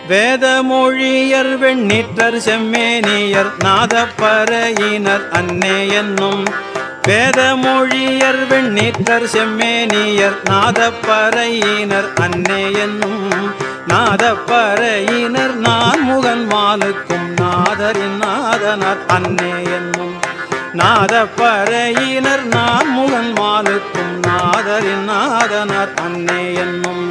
வேதமொழியர் வெண்ணீற்றர் செம்மேனியர் நாதப்பறையினர் அன்னே என்னும் வேதமொழியர் வெண்ணீற்றர் செம்மேனியர் நாதப்பறையினர் அன்னே என்னும் நாதப்பறையினர் நான் முகன் மாலுக்கும் நாதரின் நாதனார் அன்னே என்னும் நாதப்பறையினர் நான் முகன் மாலுக்கும் நாதரின் நாதனார் அன்னே என்னும்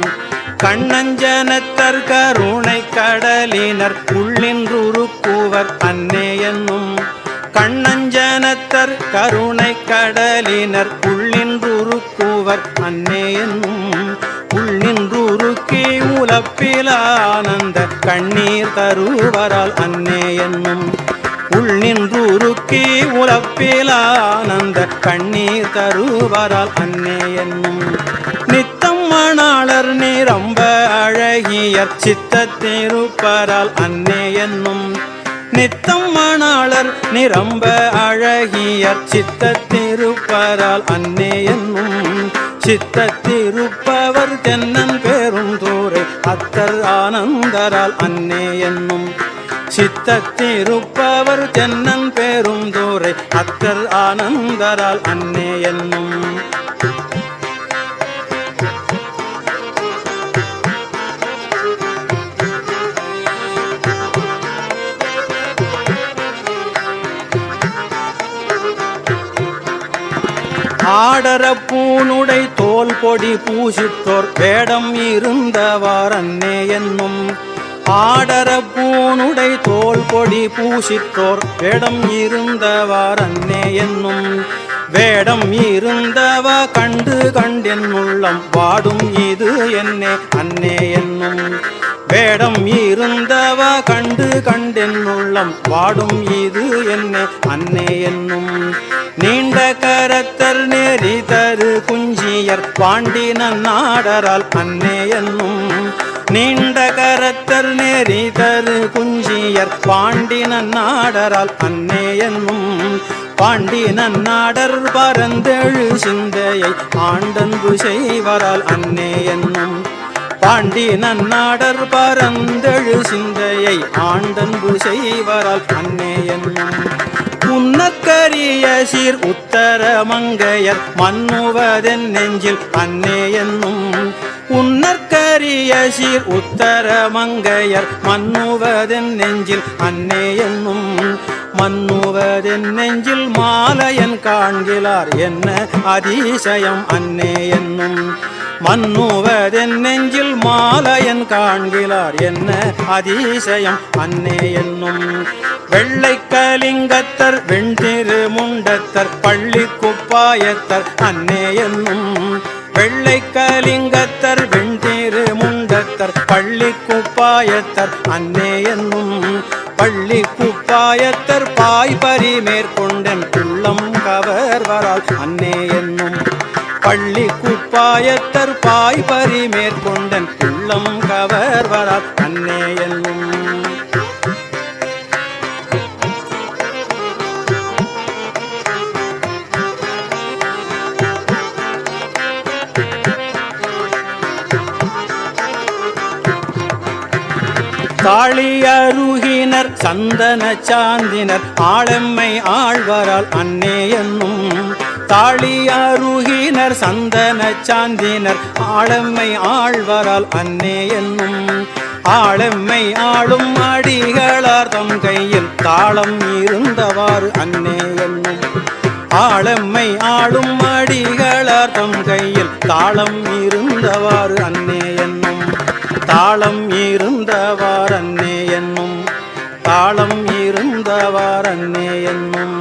கண்ணஞ்சனத்தர் கருணை கடலினர் உள்ளின்றுருக்குவர் அன்னே என்னும் கண்ணஞ்சனத்தர் கருணை கடலினர் உள்ளின்றுருக்குவர் அன்னே என்னும் உள்ளின்றுருக்கி உலப்பிலானந்த கண்ணீர் தருவரால் அன்னே என்னும் உள்ளின்றுருக்கி உலப்பிலானந்த கண்ணீர் தருவரால் அன்னே என்னும் நித்தம் மணாளர் நிரம்ப அழகியர் சித்தத்திருப்பரால் அன்னே என்னும் நித்தம் மணாளர் நிரம்ப அழகியர் சித்தத்திருப்பரால் அன்னே என்னும் சித்தத்திருப்பவர் தென்னன் பேரும் தூரை அத்தர் ஆனந்தரால் அன்னே என்னும் சித்தத்திருப்பவர் தென்னன் பேரும் தூரை அத்தர் ஆனந்தரால் அன்னே என்னும் ஆடர பூனுடை தோல் பொடி பூசித்தோர் வேடம் இருந்தவார் அன்னே என்னும் ஆடர பூனுடை தோல் பொடி பூசித்தோர் வேடம் இருந்தவார் அன்னே என்னும் வேடம் இருந்தவ கண்டு கண்டென் உள்ளம் வாடும் இது என்னே அன்னே என்னும் வேடம் இருந்தவ கண்டு கண்டென் உள்ளம் வாடும் இது என்னே அன்னே என்னும் நீண்ட கரத்தர் நெறி தரு குஞ்சியர் பாண்டினன் நாடரால் அன்னே என்னும் நீண்ட கரத்தர் நெறி தரு குஞ்சியர் பாண்டினன் நாடரால் அன்னே என்னும் பாண்டினன் நாடர் பரந்தெழு சிந்தையை ஆண்டன்பு செய்வரால் அன்னே என்னும் பாண்டினன் நாடர் பரந்தெழு சிந்தையை ஆண்டன்பு செய்வரால் அன்னே என்னும் உன்னக்கரிய சீர் உத்தர மங்கையர் மன்னுவதென் நெஞ்சில் அன்னே என்னும் உன்னற்கரிய சீர் உத்தர மங்கையர் மன்னுவதென் நெஞ்சில் அன்னே என்னும் மன்னுவதென் நெஞ்சில் மாலையன் காண்கிறார் என்ன அதிசயம் அன்னே என்னும் மன்னுவதென் நெஞ்சில் மாலையன் காண்கிறார் என்ன அதிசயம் அன்னே என்னும் வெள்ளை கலிங்கத்தர் வெண்திரு முண்டத்தர் பள்ளி குப்பாயத்தர் அன்னே என்னும் வெள்ளை கலிங்கத்தர் வெண்திரு முண்டத்தர் பள்ளி குப்பாயத்தர் அன்னே என்னும் பள்ளி குப்பாயத்தர் பாய்பரி மேற்கொண்டன் உள்ளம் கவர்வரால் அன்னே என்னும் பள்ளி குப்பாயத்தர் பாய்பரி மேற்கொண்டன் உள்ளம் கவர்வரால் அன்னே என்னும் தாளியருகினர் சந்தன சாந்தினர் ஆளெம்மை ஆழ்வரால் அன்னே என்னும் தாளியருகினர் சந்தன சாந்தினர் ஆளெம்மை ஆழ்வரால் அன்னே என்னும் ஆளெம்மை ஆளும் அடிகளார் தம் கையில் தாளம் இருந்தவாறு அன்னே என்னும் ஆளெம்மை ஆளும் அடிகளார் தம் கையில் தாளம் இருந்தவாறு அன்னே என்னும் தாளம் இருந்தவார் அன்னே என்னும் தாளம் இருந்தவார் அன்னே என்னும்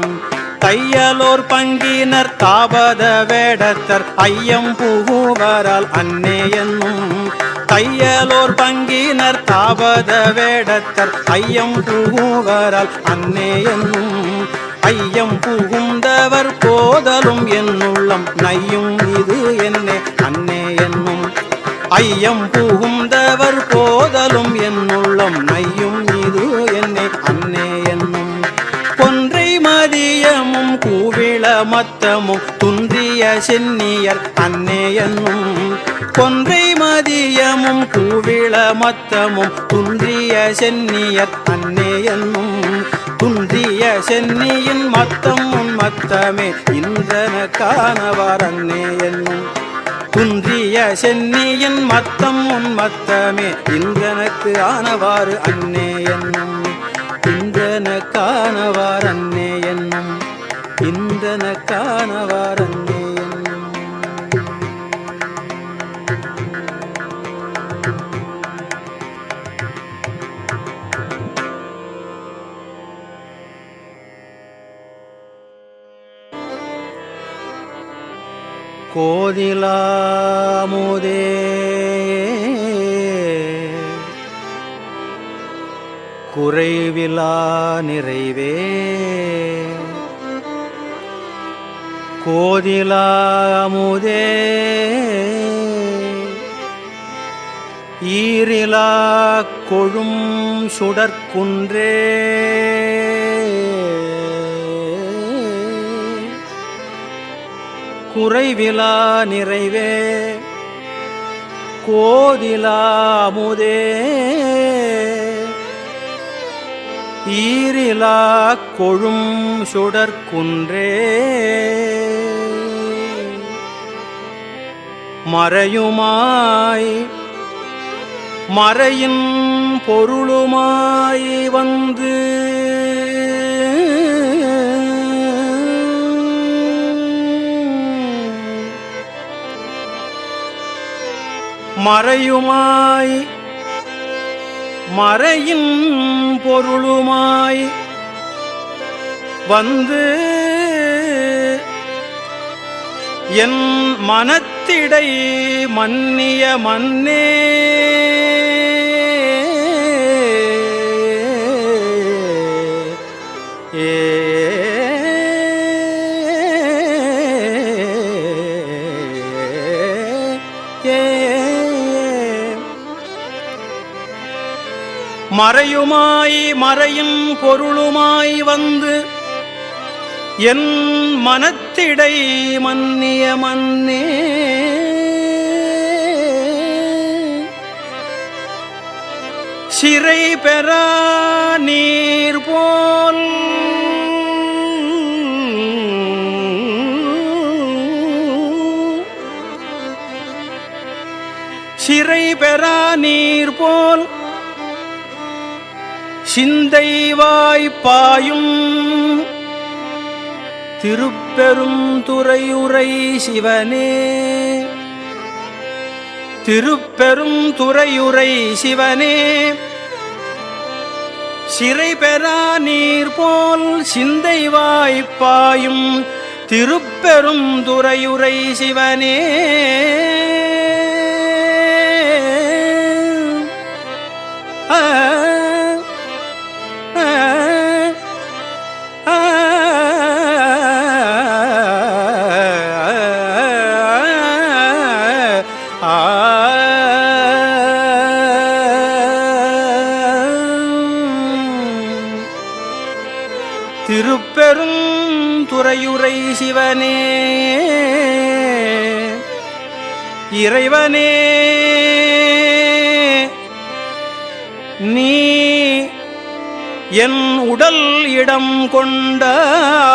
தையலோர் பங்கினர் தாபத வேடத்தர் ஐயம் புகுவரால் அன்னே என்னும் தையலோர் பங்கினர் தாபத வேடத்தர் ஐயம் புகுவரால் அன்னே என்னும் ஐயம் புகுந்தவர் போதலும் என்னுள்ளம் நையும் இது என்னே அன்னே என்னும் ஐயம் புகுந்தவர் போதலும் என்னுள்ளம் நையும் இது என்னே அன்னே என்னும் கொன்றை மதியமும் கூவிள மத்தமும் துன்றிய சென்னியர் அன்னே என்னும் கொன்றை மதியமும் கூவிள மத்தமும் துன்றிய சென்னியர் அன்னே என்னும் துன்றிய சென்னியின் மத்தம் உன் மத்தமே இன்றன காணவார் அன்னே என்னும் துன்றிய சென்னியின் மத்தம் உன் மத்தமே இன்றனக்கு ஆனவாறு அன்னே என்னும் இன்றனக்கானவார் அன்னே என்னும் இன்றனக்கானவார் அன்னே என்னும். கோதிலாமுதே குறைவிலா நிறைவே கோதிலாமுதே ஈரிலா கொழும் சுடற்குன்றே குறைவிலா நிறைவே கோதிலாமுதே ஈரிலா கொழும் சுடற்குன்றே மறையுமாய் மறையின் பொருளுமாய் வந்து மறையுமாய் மறையின் பொருளுமாய் வந்து என் மனத்திடை மன்னிய மன்னே மறையுமாய் மறையின் பொருளுமாய் வந்து என் மனத்திடை மன்னிய மன்னே சிறை பெறா நீர் போல் சிறை பெறா நீர் போல் சிந்தைவாய் பாயும் திருப்பெரும் துறையுரை சிவனே திருப்பெரும் துறையுரை சிவனே சிறை பெறா நீர் போல் சிந்தைவாய் பாயும் திருப்பெரும் துறையுரை சிவனே திருப்பெரும் துறையுரை சிவனே இறைவனே நீ என் உடல் இடம் கொண்டாய்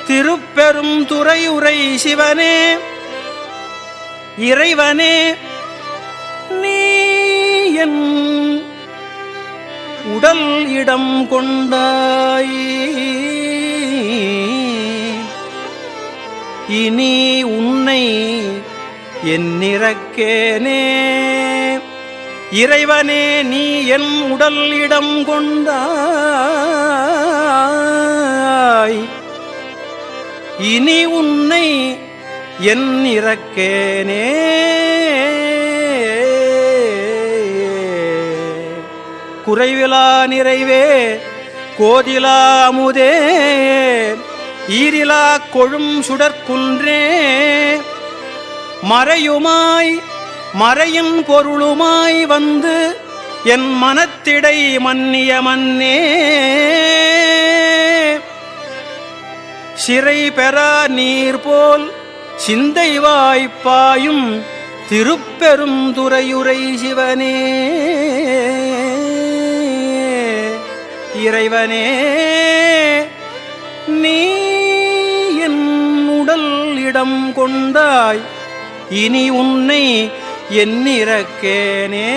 திருப்பெரும் துறையுரை சிவனே இறைவனே நீ என் உடல் இடம் கொண்டாய் இனி உன்னை என்னிறக்கேனே இறைவனே நீ என் உடல் இடம் கொண்டாய் இனி உன்னை என்னிறக்கேனே குறைவிலா நிறைவே கோதிலா அமுதே ஈரிலா கொழும் சுடற்குன்றே மறையுமாய் மறையின் பொருளுமாய் வந்து என் மனத்திடை மன்னிய மன்னே சிறை பெறா நீர் போல் சிந்தை வாய்ப்பாயும் திருப்பெருந்துறையுரை சிவனே இறைவனே நீ என் உடல் இடம் கொண்டாய் இனி உன்னை என்னிறக்கேனே